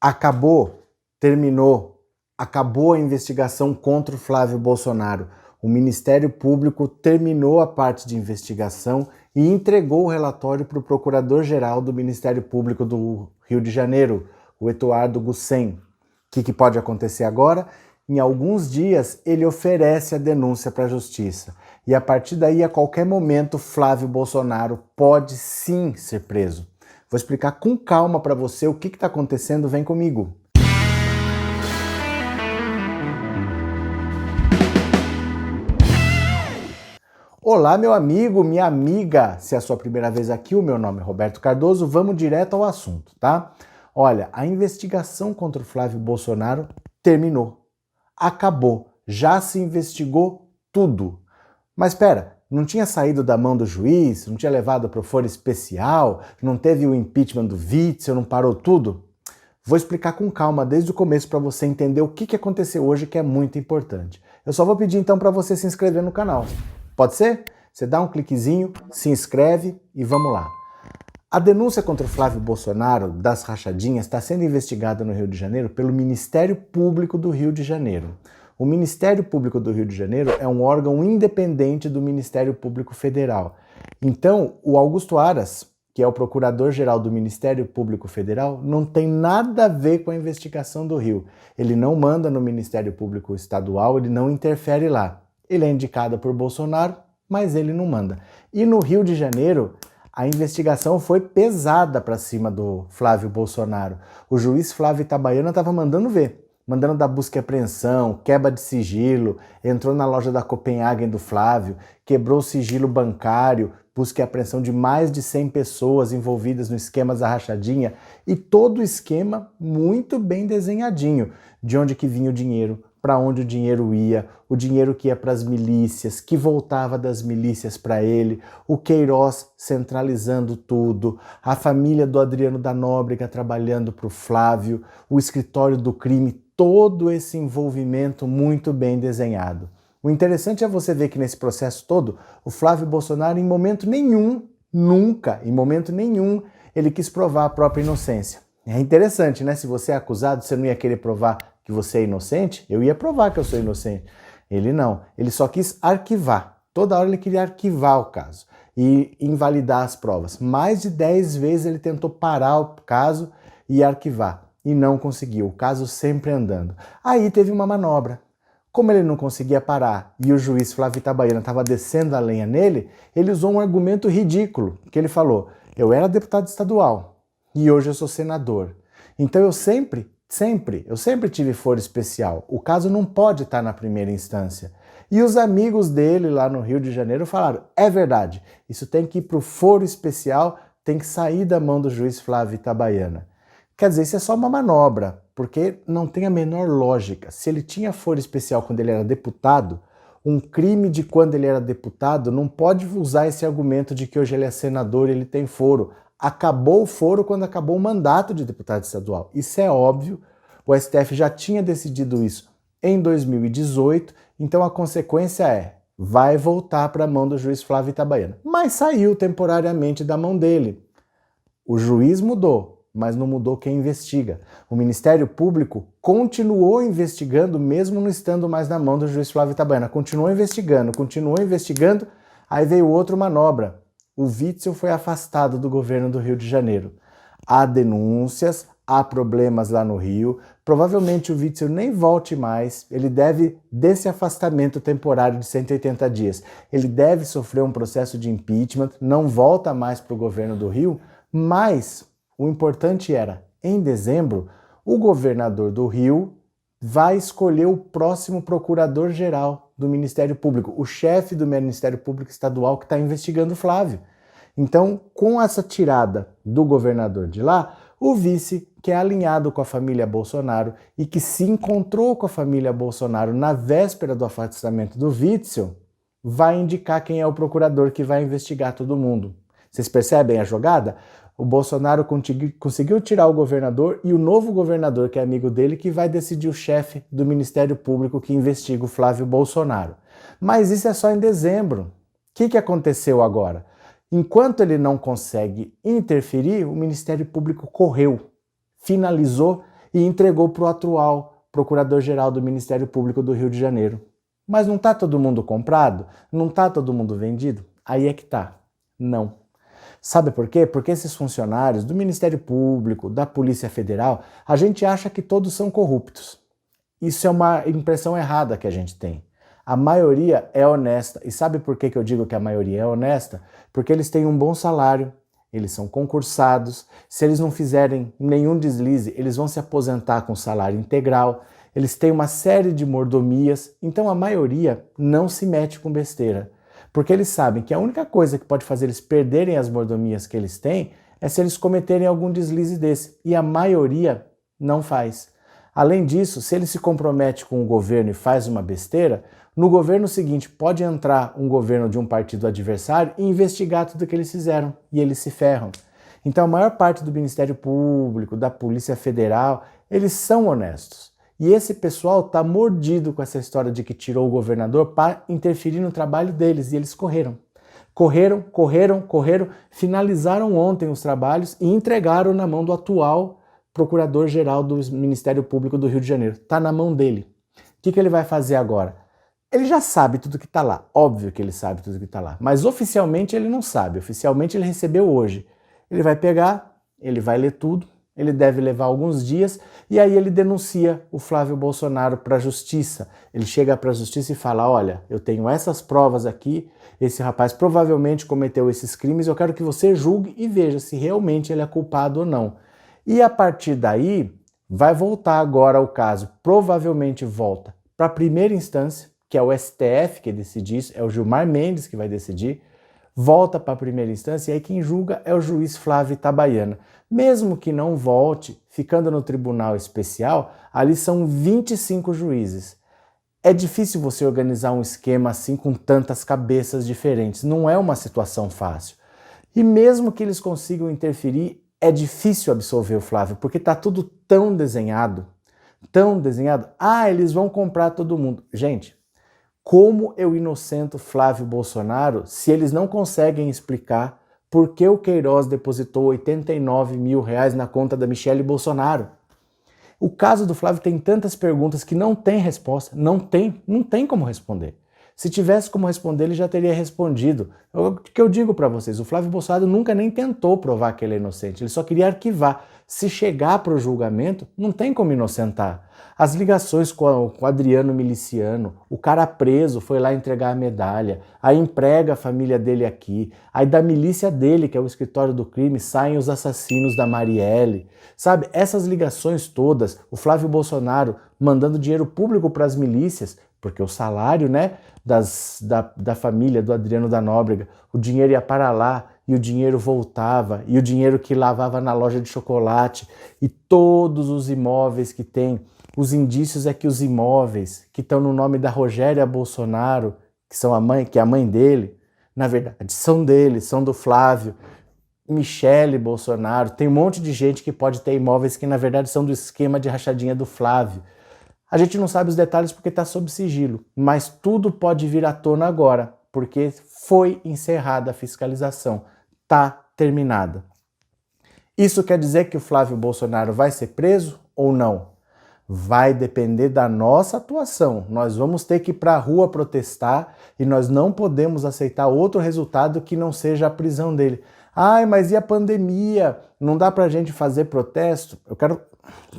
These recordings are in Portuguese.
Acabou a investigação contra o Flávio Bolsonaro. O Ministério Público terminou a parte de investigação e entregou o relatório para o Procurador-Geral do Ministério Público do Rio de Janeiro, o Eduardo Gussen. O que pode acontecer agora? Em alguns dias, ele oferece a denúncia para a Justiça. E a partir daí, a qualquer momento, Flávio Bolsonaro pode sim ser preso. Vou explicar com calma para você o que está acontecendo, vem comigo. Olá, meu amigo, minha amiga. Se é a sua primeira vez aqui, o meu nome é Roberto Cardoso, vamos direto ao assunto, tá? Olha, a investigação contra o Flávio Bolsonaro terminou. Acabou. Já se investigou tudo. Mas espera, não tinha saído da mão do juiz? Não tinha levado para o foro especial? Não teve o impeachment do Witzel? Não parou tudo? Vou explicar com calma desde o começo para você entender o que aconteceu hoje, que é muito importante. Eu só vou pedir então para você se inscrever no canal. Pode ser? Você dá um cliquezinho, se inscreve e vamos lá. A denúncia contra o Flávio Bolsonaro das rachadinhas está sendo investigada no Rio de Janeiro pelo Ministério Público do Rio de Janeiro. O Ministério Público do Rio de Janeiro é um órgão independente do Ministério Público Federal. Então, o Augusto Aras, que é o Procurador-Geral do Ministério Público Federal, não tem nada a ver com a investigação do Rio. Ele não manda no Ministério Público Estadual, ele não interfere lá. Ele é indicado por Bolsonaro, mas ele não manda. E no Rio de Janeiro, a investigação foi pesada para cima do Flávio Bolsonaro. O juiz Flávio Itabaiana estava mandando ver, mandando dar busca e apreensão, quebra de sigilo, entrou na loja da Copenhagen do Flávio, quebrou o sigilo bancário, busca e apreensão de mais de 100 pessoas envolvidas no esquema da rachadinha, e todo o esquema muito bem desenhadinho, de onde que vinha o dinheiro, para onde o dinheiro que ia para as milícias, que voltava das milícias para ele, o Queiroz centralizando tudo, a família do Adriano da Nóbrega trabalhando para o Flávio, o escritório do crime, todo esse envolvimento muito bem desenhado. O interessante é você ver que nesse processo todo, o Flávio Bolsonaro em momento nenhum, nunca, em momento nenhum, ele quis provar a própria inocência. É interessante, né? Se você é acusado, você não ia querer provar que você é inocente? Eu ia provar que eu sou inocente. Ele não. Ele só quis arquivar. Toda hora ele queria arquivar o caso e invalidar as provas. Mais de 10 vezes ele tentou parar o caso e arquivar. E não conseguiu. O caso sempre andando. Aí teve uma manobra. Como ele não conseguia parar e o juiz Flávio Itabaiana estava descendo a lenha nele, ele usou um argumento ridículo, que ele falou: eu era deputado estadual e hoje eu sou senador. Então eu sempre tive foro especial. O caso não pode estar na primeira instância. E os amigos dele lá no Rio de Janeiro falaram: é verdade, isso tem que ir para o foro especial, tem que sair da mão do juiz Flávio Itabaiana. Quer dizer, isso é só uma manobra, porque não tem a menor lógica. Se ele tinha foro especial quando ele era deputado, um crime de quando ele era deputado não pode usar esse argumento de que hoje ele é senador e ele tem foro. Acabou o foro quando acabou o mandato de deputado estadual. Isso é óbvio, o STF já tinha decidido isso em 2018, então a consequência é: vai voltar para a mão do juiz Flávio Itabaiana. Mas saiu temporariamente da mão dele. O juiz mudou, mas não mudou quem investiga. O Ministério Público continuou investigando, mesmo não estando mais na mão do juiz Flávio Itabaiana. Continuou investigando, aí veio outra manobra. O Witzel foi afastado do governo do Rio de Janeiro. Há denúncias, há problemas lá no Rio. Provavelmente o Witzel nem volte mais. Ele deve, desse afastamento temporário de 180 dias, ele deve sofrer um processo de impeachment, não volta mais para o governo do Rio, mas o importante era, em dezembro, o governador do Rio vai escolher o próximo procurador-geral do Ministério Público, o chefe do Ministério Público Estadual que está investigando o Flávio. Então, com essa tirada do governador de lá, o vice, que é alinhado com a família Bolsonaro e que se encontrou com a família Bolsonaro na véspera do afastamento do Witzel, vai indicar quem é o procurador que vai investigar todo mundo. Vocês percebem a jogada? O Bolsonaro conseguiu tirar o governador e o novo governador, que é amigo dele, que vai decidir o chefe do Ministério Público que investiga o Flávio Bolsonaro. Mas isso é só em dezembro. O que aconteceu agora? Enquanto ele não consegue interferir, o Ministério Público correu, finalizou e entregou para o atual Procurador-Geral do Ministério Público do Rio de Janeiro. Mas não está todo mundo comprado? Não está todo mundo vendido? Aí é que tá. Não. Sabe por quê? Porque esses funcionários do Ministério Público, da Polícia Federal, a gente acha que todos são corruptos. Isso é uma impressão errada que a gente tem. A maioria é honesta. E sabe por que eu digo que a maioria é honesta? Porque eles têm um bom salário, eles são concursados. Se eles não fizerem nenhum deslize, eles vão se aposentar com salário integral. Eles têm uma série de mordomias. Então a maioria não se mete com besteira. Porque eles sabem que a única coisa que pode fazer eles perderem as mordomias que eles têm é se eles cometerem algum deslize desse. E a maioria não faz. Além disso, se ele se compromete com o governo e faz uma besteira, no governo seguinte pode entrar um governo de um partido adversário e investigar tudo que eles fizeram. E eles se ferram. Então a maior parte do Ministério Público, da Polícia Federal, eles são honestos. E esse pessoal está mordido com essa história de que tirou o governador para interferir no trabalho deles. E eles correram. Correram, finalizaram ontem os trabalhos e entregaram na mão do atual Procurador-Geral do Ministério Público do Rio de Janeiro. Está na mão dele. O que ele vai fazer agora? Ele já sabe tudo que está lá. Óbvio que ele sabe tudo que está lá. Mas oficialmente ele não sabe. Oficialmente ele recebeu hoje. Ele vai pegar, ele vai ler tudo. Ele deve levar alguns dias e aí ele denuncia o Flávio Bolsonaro para a justiça. Ele chega para a justiça e fala, olha, eu tenho essas provas aqui, esse rapaz provavelmente cometeu esses crimes, eu quero que você julgue e veja se realmente ele é culpado ou não. E a partir daí, vai voltar agora o caso, provavelmente volta para a primeira instância, que é o STF que decide isso, é o Gilmar Mendes que vai decidir, volta para a primeira instância e aí quem julga é o juiz Flávio Itabaiana. Mesmo que não volte, ficando no tribunal especial, ali são 25 juízes. É difícil você organizar um esquema assim com tantas cabeças diferentes, não é uma situação fácil. E mesmo que eles consigam interferir, é difícil absolver o Flávio, porque está tudo tão desenhado. Ah, eles vão comprar todo mundo. Gente, como eu inocento Flávio Bolsonaro se eles não conseguem explicar por que o Queiroz depositou 89 mil reais na conta da Michelle Bolsonaro? O caso do Flávio tem tantas perguntas que não tem resposta, não tem como responder. Se tivesse como responder, ele já teria respondido. O que eu digo para vocês, o Flávio Bolsonaro nunca nem tentou provar que ele é inocente, ele só queria arquivar. Se chegar para o julgamento, não tem como inocentar. As ligações com o Adriano Miliciano, o cara preso foi lá entregar a medalha, aí emprega a família dele aqui, aí da milícia dele, que é o escritório do crime, saem os assassinos da Marielle. Sabe, essas ligações todas, o Flávio Bolsonaro mandando dinheiro público para as milícias, porque o salário, né, da família do Adriano da Nóbrega, o dinheiro ia para lá e o dinheiro voltava, e o dinheiro que lavava na loja de chocolate, e todos os imóveis que tem. Os indícios é que os imóveis que estão no nome da Rogéria Bolsonaro, que é a mãe dele, na verdade são dele, são do Flávio, Michelle Bolsonaro, tem um monte de gente que pode ter imóveis que na verdade são do esquema de rachadinha do Flávio. A gente não sabe os detalhes porque está sob sigilo, mas tudo pode vir à tona agora, porque foi encerrada a fiscalização, está terminada. Isso quer dizer que o Flávio Bolsonaro vai ser preso ou não? Vai depender da nossa atuação. Nós vamos ter que ir para a rua protestar e nós não podemos aceitar outro resultado que não seja a prisão dele. Ai, mas e a pandemia? Não dá para a gente fazer protesto? Eu quero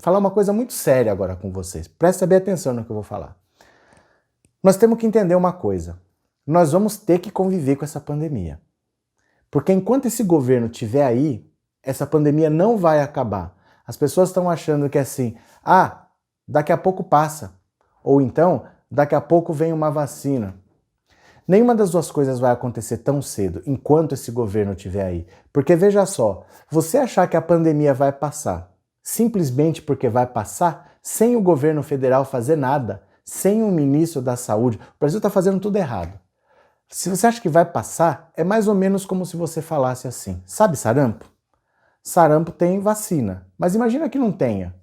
falar uma coisa muito séria agora com vocês. Presta bem atenção no que eu vou falar. Nós temos que entender uma coisa. Nós vamos ter que conviver com essa pandemia. Porque enquanto esse governo estiver aí, essa pandemia não vai acabar. As pessoas estão achando que é assim, daqui a pouco passa. Ou então, daqui a pouco vem uma vacina. Nenhuma das duas coisas vai acontecer tão cedo, enquanto esse governo estiver aí. Porque veja só, você achar que a pandemia vai passar simplesmente porque vai passar, sem o governo federal fazer nada, sem um ministro da saúde, o Brasil está fazendo tudo errado. Se você acha que vai passar, é mais ou menos como se você falasse assim, sabe sarampo? Sarampo tem vacina, mas imagina que não tenha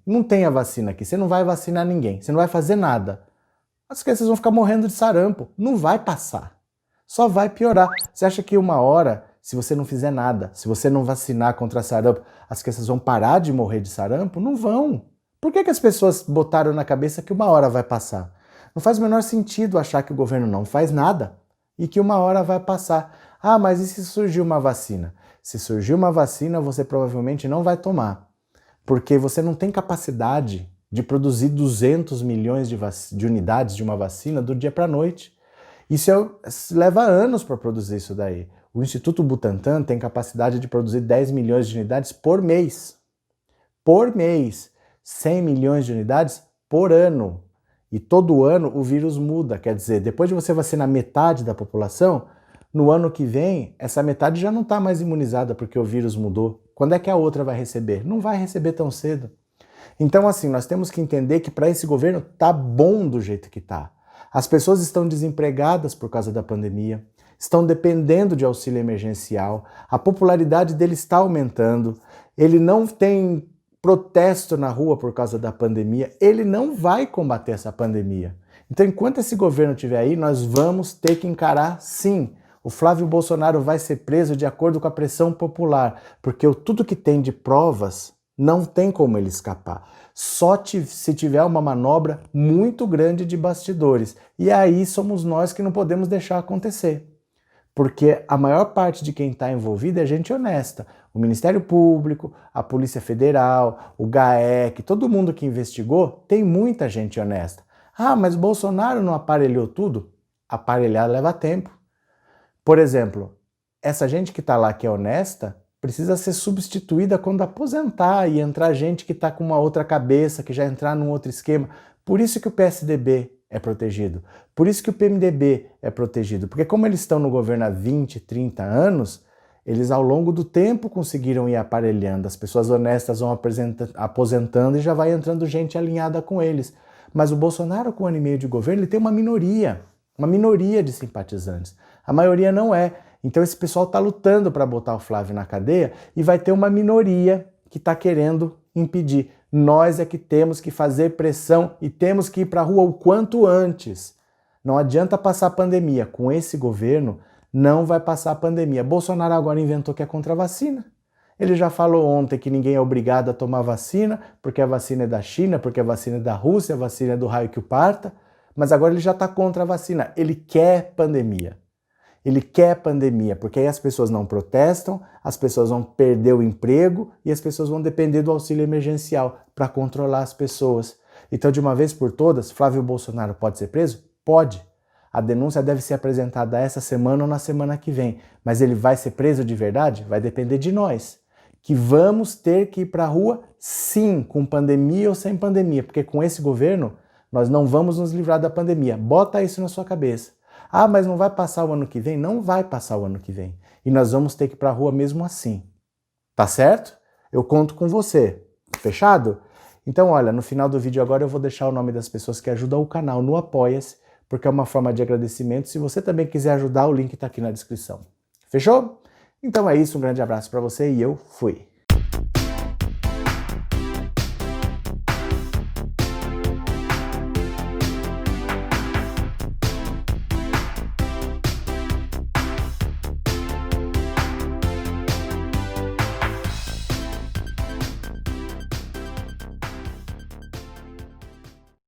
vacina aqui, você não vai vacinar ninguém, você não vai fazer nada. As crianças vão ficar morrendo de sarampo, não vai passar, só vai piorar. Você acha que uma hora, se você não fizer nada, se você não vacinar contra sarampo, as crianças vão parar de morrer de sarampo? Não vão. Por que as pessoas botaram na cabeça que uma hora vai passar? Não faz o menor sentido achar que o governo não faz nada e que uma hora vai passar. Ah, mas e se surgir uma vacina? Se surgir uma vacina, você provavelmente não vai tomar, porque você não tem capacidade de produzir 200 milhões de unidades de uma vacina do dia para a noite. Leva anos para produzir isso daí. O Instituto Butantan tem capacidade de produzir 10 milhões de unidades por mês. Por mês. 100 milhões de unidades por ano. E todo ano o vírus muda. Quer dizer, depois de você vacinar metade da população, no ano que vem, essa metade já não está mais imunizada porque o vírus mudou. Quando é que a outra vai receber? Não vai receber tão cedo. Então, assim, nós temos que entender que para esse governo tá bom do jeito que tá. As pessoas estão desempregadas por causa da pandemia, estão dependendo de auxílio emergencial, a popularidade dele está aumentando, ele não tem protesto na rua por causa da pandemia, ele não vai combater essa pandemia. Então, enquanto esse governo estiver aí, nós vamos ter que encarar, sim, o Flávio Bolsonaro vai ser preso de acordo com a pressão popular, porque tudo que tem de provas não tem como ele escapar. Se tiver uma manobra muito grande de bastidores. E aí somos nós que não podemos deixar acontecer. Porque a maior parte de quem está envolvido é gente honesta. O Ministério Público, a Polícia Federal, o GAEC, todo mundo que investigou, tem muita gente honesta. Ah, mas Bolsonaro não aparelhou tudo? Aparelhar leva tempo. Por exemplo, essa gente que está lá que é honesta, precisa ser substituída quando aposentar e entrar gente que está com uma outra cabeça, que já entrar num outro esquema. Por isso que o PSDB é protegido. Por isso que o PMDB é protegido. Porque como eles estão no governo há 20, 30 anos, eles ao longo do tempo conseguiram ir aparelhando. As pessoas honestas vão aposentando e já vai entrando gente alinhada com eles. Mas o Bolsonaro, com 1 ano e meio de governo, ele tem uma minoria de simpatizantes. A maioria não é. Então esse pessoal está lutando para botar o Flávio na cadeia e vai ter uma minoria que está querendo impedir. Nós é que temos que fazer pressão e temos que ir para a rua o quanto antes. Não adianta passar a pandemia. Com esse governo, não vai passar a pandemia. Bolsonaro agora inventou que é contra a vacina. Ele já falou ontem que ninguém é obrigado a tomar vacina, porque a vacina é da China, porque a vacina é da Rússia, a vacina é do raio que o parta. Mas agora ele já está contra a vacina. Ele quer pandemia. Ele quer pandemia, porque aí as pessoas não protestam, as pessoas vão perder o emprego e as pessoas vão depender do auxílio emergencial para controlar as pessoas. Então, de uma vez por todas, Flávio Bolsonaro pode ser preso? Pode. A denúncia deve ser apresentada essa semana ou na semana que vem. Mas ele vai ser preso de verdade? Vai depender de nós. Que vamos ter que ir para a rua, sim, com pandemia ou sem pandemia, porque com esse governo nós não vamos nos livrar da pandemia. Bota isso na sua cabeça. Ah, mas não vai passar o ano que vem? Não vai passar o ano que vem. E nós vamos ter que ir para a rua mesmo assim. Tá certo? Eu conto com você. Fechado? Então, olha, no final do vídeo agora eu vou deixar o nome das pessoas que ajudam o canal no Apoia-se, porque é uma forma de agradecimento. Se você também quiser ajudar, o link está aqui na descrição. Fechou? Então é isso, um grande abraço para você e eu fui.